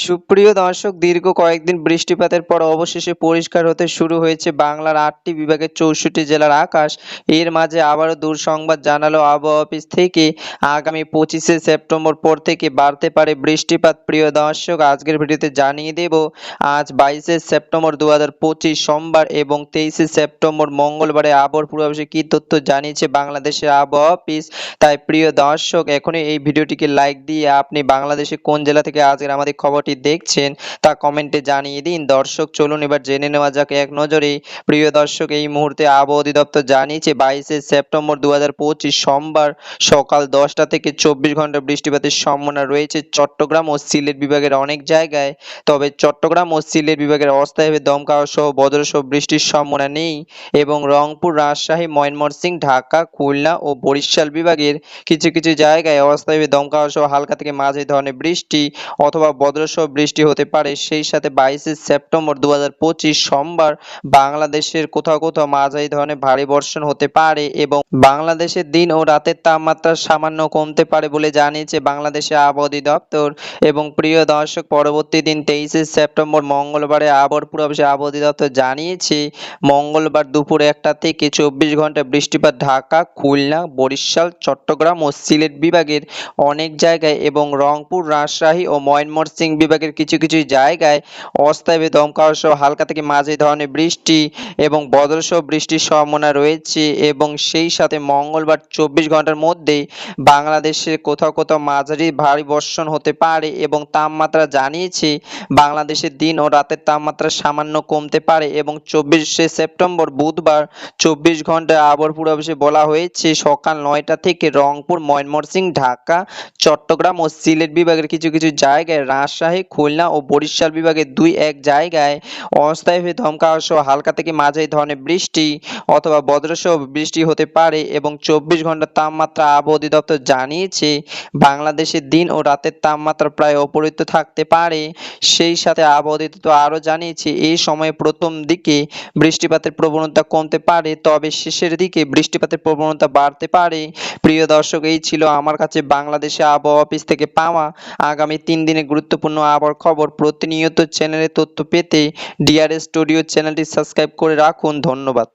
সুপ্রিয় দর্শক, দীর্ঘ কয়েকদিন বৃষ্টিপাতের পর অবশেষে পরিষ্কার হতে শুরু হয়েছে বাংলার ৮টি বিভাগের ৬৪ জেলার আকাশ। এর মাঝে আবারও দুঃসংবাদ জানালো আবহাওয়া অফিস থেকে। আগামী ২৫শে সেপ্টেম্বর পর থেকে বাড়তে পারে বৃষ্টিপাত। প্রিয় দর্শক, আজকের ভিডিওতে জানিয়ে দেব আজ ২২শে সেপ্টেম্বর ২০২৫ সোমবার এবং ২৩শে সেপ্টেম্বর মঙ্গলবারে আবহাওয়ার পূর্বাভাসে কী তথ্য জানিয়েছে বাংলাদেশের আবহাওয়া অফিস। তাই প্রিয় দর্শক, এখনই এই ভিডিওটিকে লাইক দিয়ে আপনি বাংলাদেশের কোন জেলা থেকে আজকের আমাদের খবরটি দেখছেন তা কমেন্টে জানিয়ে দিন। দর্শক, চলুন এবার জেনে নেওয়া যাক এক নজরে। প্রিয় দর্শক, এই মুহূর্তে আবহাওয়া অধিদপ্তর জানিয়েছে ২২শে সেপ্টেম্বর ২০২৫ সোমবার সকাল ১০টা থেকে ২৪ ঘন্টা বৃষ্টিপাতের সম্ভাবনা রয়েছে চট্টগ্রাম ও সিলেট বিভাগের অনেক জায়গায়। তবে চট্টগ্রাম ও সিলেট বিভাগের অস্থায়ীভাবে দমকা সহ বজ্রসহ বৃষ্টির সম্ভাবনা নেই এবং রংপুর, রাজশাহী, ময়মনসিংহ, ঢাকা, খুলনা ও বরিশাল বিভাগের কিছু কিছু জায়গায় অস্থায়ীভাবে দমকা সহ হালকা থেকে মাঝারি ধরনের বৃষ্টি অথবা বজ্রসহ বৃষ্টি হতে পারে। সেই সাথে ২২শে সেপ্টেম্বর ২০২৫ সোমবার বাংলাদেশের কোথাও কোথাও মাঝারি ধরনের ভারী বর্ষণ হতে পারে এবং বাংলাদেশের দিন ও রাতের তাপমাত্রা সামান্য কমতে পারে বলে জানিয়েছে বাংলাদেশের আবহাওয়া অধিদপ্তর। এবং প্রিয় দর্শক, পরবর্তী দিন ২৩শে সেপ্টেম্বর মঙ্গলবারে আবহাওয়ার পূর্বাভাসে আবহাওয়া অধিদপ্তর জানিয়েছে মঙ্গলবার দুপুর ১টা থেকে ২৪ ঘন্টা বৃষ্টিপাত ঢাকা, খুলনা, বরিশাল, চট্টগ্রাম ও সিলেট বিভাগের অনেক জায়গায় এবং রংপুর, রাজশাহী ও ময়মনসিংহ বিভাগের কিছু কিছু জায়গায় অস্থায়ী দমকা সহ হালকা থেকে মাঝারি ধরনের বৃষ্টি এবং বজ্রসহ বৃষ্টির সম্ভাবনা রয়েছে। এবং সেই সাথে মঙ্গলবার ২৪ ঘন্টার মধ্যেই বাংলাদেশের কোথাও কোথাও মাঝারি ভারী বর্ষণ হতে পারে এবং তাপমাত্রা জানিয়েছে বাংলাদেশের দিন ও রাতের তাপমাত্রা সামান্য কমতে পারে। এবং ২৪শে সেপ্টেম্বর বুধবার ২৪ ঘন্টায় আবহাওয়ার পূর্বাভাসে বলা হয়েছে সকাল ৯টা থেকে রংপুর, ময়মনসিংহ, ঢাকা, চট্টগ্রাম ও সিলেট বিভাগের কিছু কিছু জায়গায়, রাজশাহী, খুলনা ও বরিশাল বিভাগের ২-১ জায়গায় অস্থায়ীভাবে দমকা সহ হালকা থেকে মাঝারি ধরনের বৃষ্টি অথবা বজ্রসহ বৃষ্টি হতে পারে। এবং ২৪ ঘন্টার তাপমাত্রা আবহাওয়া অধিদপ্তর জানিয়েছে বাংলাদেশের দিন ও রাতের তাপমাত্রা প্রায় অপরিবর্তিত থাকতে পারে। সেই সাথে আবহাওয়া অধিদপ্তর আরও জানিয়েছে এই সময়ে প্রথম দিকে বৃষ্টিপাতের প্রবণতা কমতে পারে, তবে শেষের দিকে বৃষ্টিপাতের প্রবণতা বাড়তে পারে। প্রিয় দর্শক, এই ছিল আমার কাছে বাংলাদেশে আবহাওয়া অফিস থেকে পাওয়া আগামী ৩ দিনের গুরুত্বপূর্ণ আবহাওয়ার খবর। প্রতিনিয়ত চ্যানেলে তথ্য পেতে ডিআরএস স্টুডিও চ্যানেলটি সাবস্ক্রাইব করে রাখুন। ধন্যবাদ।